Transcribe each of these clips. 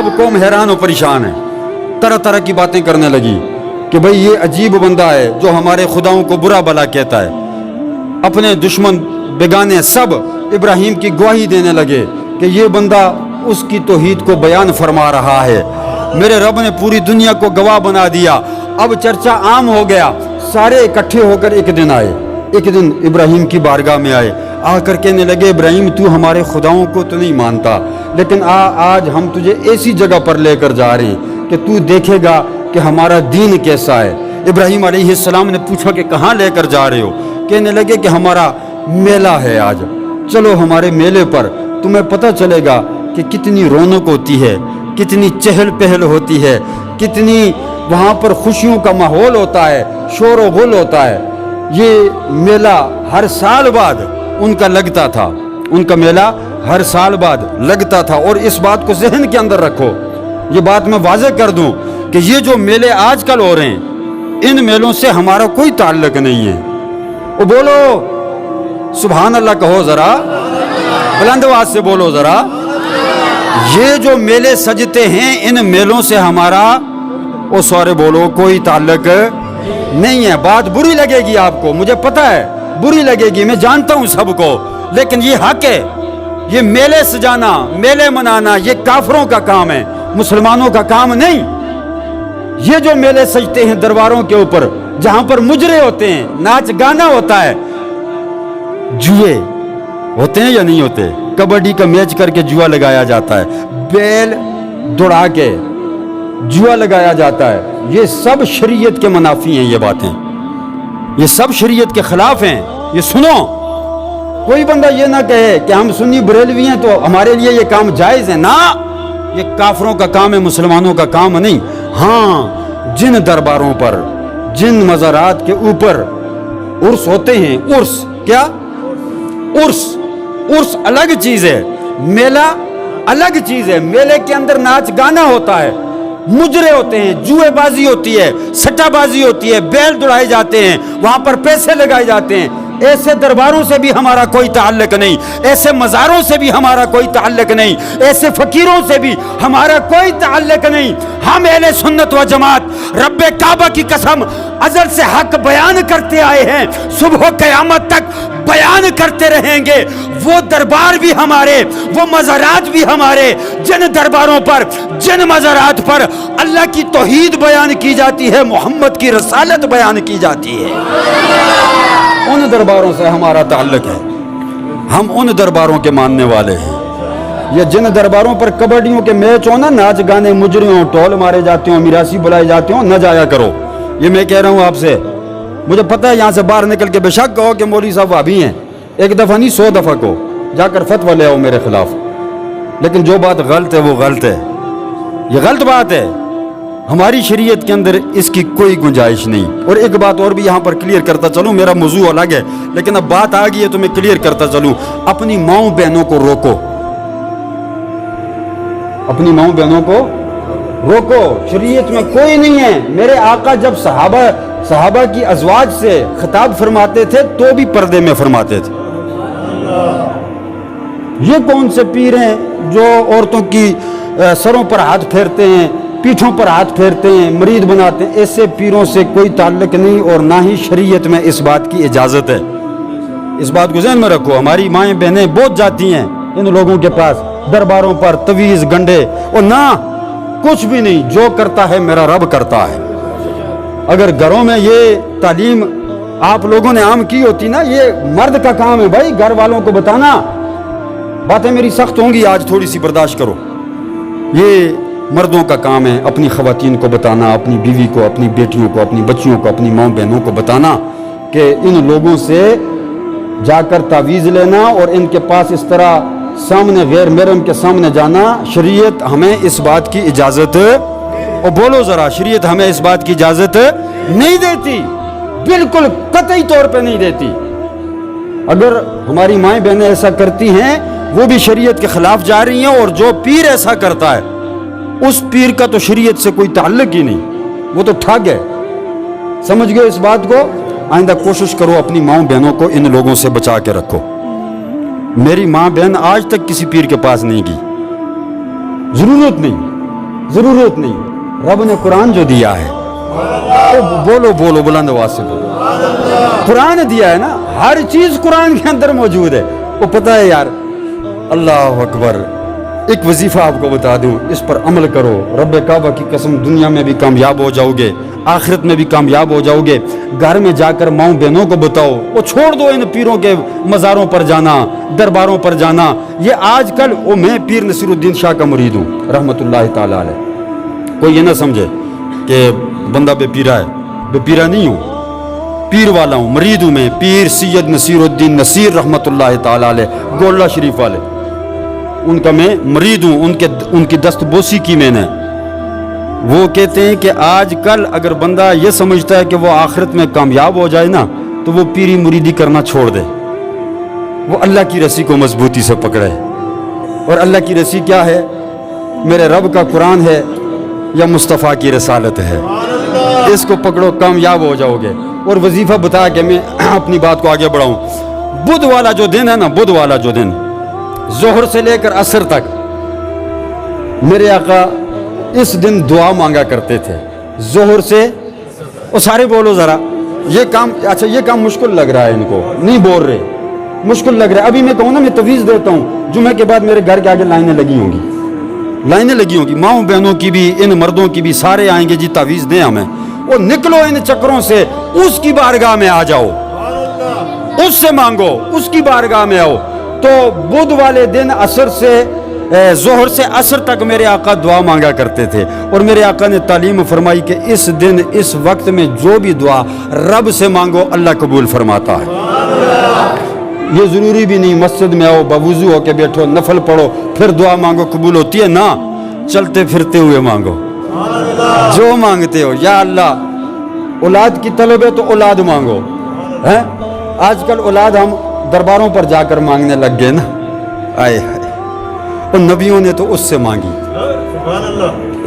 सब कौम हैरान और परेशान है, तरह तरह की बातें करने लगी कि भाई ये अजीब बंदा है जो हमारे खुदाओं को बुरा भला कहता है। अपने दुश्मन बेगाने सब इब्राहिम की गवाही देने लगे कि ये बंदा उसकी तौहीद को बयान फरमा रहा है। मेरे रब ने पूरी दुनिया को गवाह बना दिया। अब चर्चा आम हो गया, सारे इकट्ठे होकर एक दिन आए, एक दिन इब्राहिम की बारगाह में आए, आकर कहने लगे इब्राहिम तू हमारे खुदाओं को तो नहीं मानता, लेकिन आज हम तुझे ऐसी जगह पर लेकर जा रहे हैं कि तू देखेगा कि हमारा दीन कैसा है। इब्राहिम अलैहिस्सलाम ने पूछा कि कहाँ लेकर जा रहे हो? कहने लगे कि हमारा मेला है आज, चलो हमारे मेले पर, तुम्हें पता चलेगा कि कितनी रौनक होती है, कितनी चहल पहल होती है, कितनी वहाँ पर खुशियों का माहौल होता है, शोर व गुल होता है। ये मेला हर साल बाद उनका लगता था, उनका मेला हर साल बाद लगता था। और इस बात को जहन के अंदर रखो, ये बात मैं वाज़ेह कर दूं कि ये जो मेले आजकल हो रहे हैं, इन मेलों से हमारा कोई ताल्लुक नहीं है। वो बोलो सुभान अल्लाह कहो ज़रा, बुलंद आवाज से बोलो ज़रा। ये जो मेले सजते हैं, इन मेलों से हमारा, ओ सॉरी बोलो, कोई ताल्लुक नहीं है। बात बुरी लगेगी आपको, मुझे पता है बुरी लगेगी, मैं जानता हूँ सबको, लेकिन ये हक है। ये मेले सजाना, मेले मनाना, ये काफरों का काम है, मुसलमानों का काम नहीं। ये जो मेले सजते हैं दरबारों के ऊपर, जहां पर मुजरे होते हैं, नाच गाना होता है, जुए होते हैं या नहीं होते? कबड्डी का मैच करके जुआ लगाया जाता है, बैल दौड़ा के जुआ लगाया जाता है। ये सब शरीयत के मुनाफी हैं, ये बातें, ये सब शरीयत के खिलाफ हैं। ये सुनो, कोई बंदा ये ना कहे कि हम सुन्नी बरेलवी हैं तो हमारे लिए ये काम जायज़ है ना, ये काफरों का काम है, मुसलमानों का काम नहीं। हाँ, जिन दरबारों पर, जिन मज़ारात के ऊपर उर्स होते हैं, उर्स क्या, उर्स अलग चीज़ है, मेला अलग चीज़ है। मेले के अंदर नाच गाना होता है, मुजरे होते हैं, जुएबाजी होती है, सट्टाबाजी होती है, बैल दौड़ाए जाते हैं, वहाँ पर पैसे लगाए जाते हैं। ऐसे दरबारों से भी हमारा कोई ताल्लुक नहीं, ऐसे मज़ारों से भी हमारा कोई ताल्लुक नहीं, ऐसे फ़कीरों से भी हमारा कोई ताल्लुक नहीं। हम अहले सुन्नत व जमात रब्बे काबा की कसम अज़ल से हक बयान करते आए हैं, सुबह क़यामत तक बयान करते रहेंगे। वो दरबार भी हमारे, वो मज़ारात भी हमारे, जिन दरबारों पर, जिन मज़ारात पर अल्लाह की तौहीद बयान की जाती है, मोहम्मद की रसालत बयान की जाती है, उन दरबारों से हमारा ताल्लुक है। हम उन दरबारों के मानने वाले हैं। ये जिन दरबारों पर कबड्डियों के मैच हो ना, नाच गाने मुजरे हों, टोल मारे जाते हों, मिरासी बुलाए जाते हों, न जाया करो। ये मैं कह रहा हूँ आपसे, मुझे पता है यहाँ से बाहर निकल के बेशक कहो कि मौलवी साहब वाबी हैं, एक दफ़ा नहीं 100 दफ़ा को जाकर फतवा ले आओ मेरे खिलाफ, लेकिन जो बात गलत है वो गलत है, ये गलत बात है। हमारी शरीयत के अंदर इसकी कोई गुंजाइश नहीं। और एक बात और भी यहाँ पर क्लियर करता चलूँ, मेरा मौजू अलग है, लेकिन अब बात आ गई है तो मैं क्लियर करता चलूँ। अपनी माओ बहनों को रोको, अपनी माओ बहनों को रोको, शरीयत में कोई नहीं है। मेरे आका जब सहाबा की अज़वाज से खिताब फरमाते थे तो भी पर्दे में फरमाते थे। ये कौन से पीर हैं जो औरतों की सरों पर हाथ फेरते हैं, पीठों पर हाथ फेरते हैं, मरीद बनाते हैं? ऐसे पीरों से कोई ताल्लुक नहीं, और ना ही शरीयत में इस बात की इजाज़त है। इस बात को ज़हन में रखो। हमारी माएँ बहनें बहुत जाती हैं इन लोगों के पास, दरबारों पर, तवीज़ गंडे, और ना कुछ भी नहीं, जो करता है मेरा रब करता है। अगर घरों में ये तालीम आप लोगों ने आम की होती ना, ये मर्द का काम है भाई, घर वालों को बताना। बातें मेरी सख्त होंगी आज, थोड़ी सी बर्दाश्त करो। ये मर्दों का काम है अपनी ख़वातीन को बताना, अपनी बीवी को, अपनी बेटियों को, अपनी बच्चियों को, अपनी माँ बहनों को बताना कि इन लोगों से जाकर तावीज़ लेना और इनके पास इस तरह सामने गैर महरम के सामने जाना, शरीयत हमें इस बात की इजाज़त, और बोलो ज़रा, शरीयत हमें इस बात की इजाज़त नहीं देती, बिल्कुल कतई तौर पे नहीं देती। अगर हमारी माएँ बहनें ऐसा करती हैं, वो भी शरीयत के ख़िलाफ़ जा रही हैं, और जो पीर ऐसा करता है उस पीर का तो शरीयत से कोई ताल्लुक ही नहीं, वो तो ठग है। समझ गए इस बात को? आइंदा कोशिश करो अपनी माँ बहनों को इन लोगों से बचा के रखो। मेरी माँ बहन आज तक किसी पीर के पास नहीं गई, ज़रूरत नहीं, ज़रूरत नहीं, रब ने कुरान जो दिया है तो बोलो बोलो बुलंद आवाज से बोलो, कुरान दिया है ना, हर चीज़ कुरान के अंदर मौजूद है। वो पता है यार, अल्लाह अकबर। एक वजीफ़ा आपको बता दूं, इस पर अमल करो, रब काबा की कसम दुनिया में भी कामयाब हो जाओगे, आखिरत में भी कामयाब हो जाओगे। घर में जाकर माँ बहनों को बताओ, वो छोड़ दो इन पीरों के मज़ारों पर जाना, दरबारों पर जाना। ये आजकल वो मैं पीर नसीरुद्दीन शाह का मुरीद हूँ रहमतुल्लाह ताला अलैह। कोई ये ना समझे कि बंदा बेपीरा है, बेपीरा नहीं हूँ, पीर वाला हूँ, मुरीद हूँ मैं, पीर सैयद नसीरुद्दीन नसीर रहमतुल्लाह ताला अलैह गोल्ला शरीफ वाले, उनका मैं मुरीद हूँ, उनकी दस्तबोसी की मैंने। वो कहते हैं कि आजकल अगर बंदा ये समझता है कि वो आखिरत में कामयाब हो जाए ना, तो वो पीरी मुरीदी करना छोड़ दे, वो अल्लाह की रस्सी को मजबूती से पकड़े। और अल्लाह की रस्सी क्या है? मेरे रब का कुरान है या मुस्तफ़ा की रसालत है, इसको पकड़ो, कामयाब हो जाओगे। और वजीफ़ा बता के मैं अपनी बात को आगे बढ़ाऊँ, बुध वाला जो दिन है ना, बुध वाला जो दिन, जोहर से लेकर असर तक मेरे आका इस दिन दुआ मांगा करते थे। जोहर से, और सारे बोलो ज़रा, ये काम, अच्छा ये काम मुश्किल लग रहा है इनको, नहीं बोल रहे, मुश्किल लग रहा है। अभी मैं कहूँ ना, मैं तवीज़ देता हूँ, जुमे के बाद मेरे घर के आगे लाइनें लगी होंगी, लाइनें लगी होंगी, माओ बहनों की भी, इन मर्दों की भी, सारे आएंगे जी तावीज़ दें हमें। वो निकलो इन चक्करों से, उसकी बारगाह में आ जाओ, उससे मांगो, उसकी बारगाह में आओ। तो बुध वाले दिन असर से जोहर से असर तक मेरे आका दुआ मांगा करते थे। और मेरे आका ने तालीम फरमाई कि इस दिन इस वक्त में जो भी दुआ रब से मांगो अल्लाह कबूल फरमाता है। ये ज़रूरी भी नहीं मस्जिद में आओ, बावुज़ू होके बैठो, नफल पढ़ो, फिर दुआ मांगो कबूल होती है ना, चलते फिरते हुए मांगो, जो मांगते हो। या अल्लाह औलाद की तलब है तो औलाद मांगो, हैं? आजकल औलाद हम दरबारों पर जाकर मांगने लग गए ना, आए हाय। और नबियों ने तो उससे मांगी।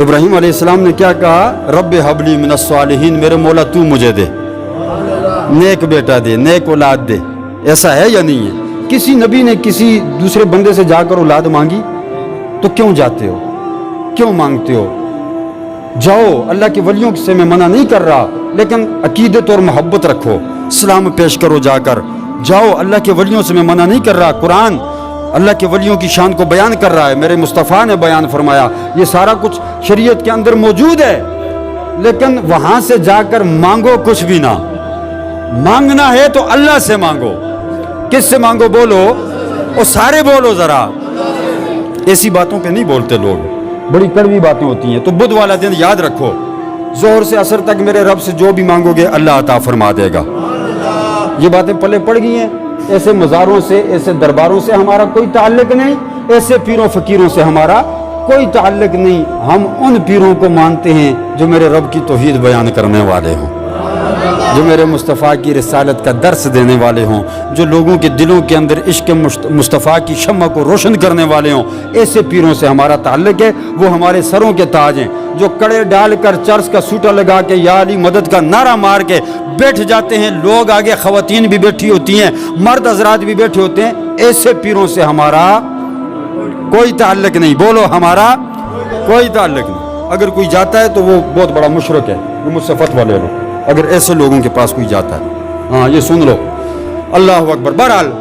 इब्राहीम अलैहिस्सलाम ने क्या कहा? रब्बे हबली मिनस सालिहीन, मेरे मौला तू मुझे दे, नेक बेटा दे, नेक औलाद दे। ऐसा है या नहीं है? किसी नबी ने किसी दूसरे बंदे से जाकर औलाद मांगी? तो क्यों जाते हो, क्यों मांगते हो? जाओ, अल्लाह के वलियों से मैं मना नहीं कर रहा, लेकिन अकीदत और मोहब्बत रखो, सलाम पेश करो जाकर, जाओ, अल्लाह के वलियों से मैं मना नहीं कर रहा। कुरान अल्लाह के वलियों की शान को बयान कर रहा है, मेरे मुस्तफ़ा ने बयान फरमाया, ये सारा कुछ शरीयत के अंदर मौजूद है। लेकिन वहाँ से जाकर मांगो कुछ भी ना, मांगना है तो अल्लाह से मांगो। किस से मांगो बोलो, और सारे बोलो ज़रा, ऐसी बातों पे नहीं बोलते लोग, बड़ी कड़वी बातें होती हैं। तो बुध वाला दिन याद रखो, जोहर से असर तक मेरे रब से जो भी मांगोगे अल्लाह अता फरमा देगा। ये बातें पल्ले पड़ गई हैं। ऐसे मज़ारों से, ऐसे दरबारों से हमारा कोई ताल्लुक नहीं, ऐसे पीरों फ़कीरों से हमारा कोई ताल्लुक नहीं। हम उन पीरों को मानते हैं जो मेरे रब की तौहीद बयान करने वाले हों, जो मेरे मुस्तफ़ा की रिसालत का दर्स देने वाले हों, जो लोगों के दिलों के अंदर इश्क़ मुस्तफ़ा की शम्मा को रोशन करने वाले हों। ऐसे पीरों से हमारा ताल्लुक है। वो हमारे सरों के ताज हैं, जो कड़े डालकर चर्च का सूटा लगा के या अली मदद का नारा मार के बैठ जाते हैं। लोग आगे ख़वातीन भी बैठी होती हैं, मर्द हज़रात भी बैठे होते हैं। ऐसे पीरों से हमारा कोई ताल्लुक नहीं। बोलो, हमारा कोई ताल्लुक नहीं। अगर कोई जाता है तो वो बहुत बड़ा मुशरिक है, वो मुझसे फतवा ले लो अगर ऐसे लोगों के पास कोई जाता है। हाँ, ये सुन लो, अल्लाह अकबर। बहरहाल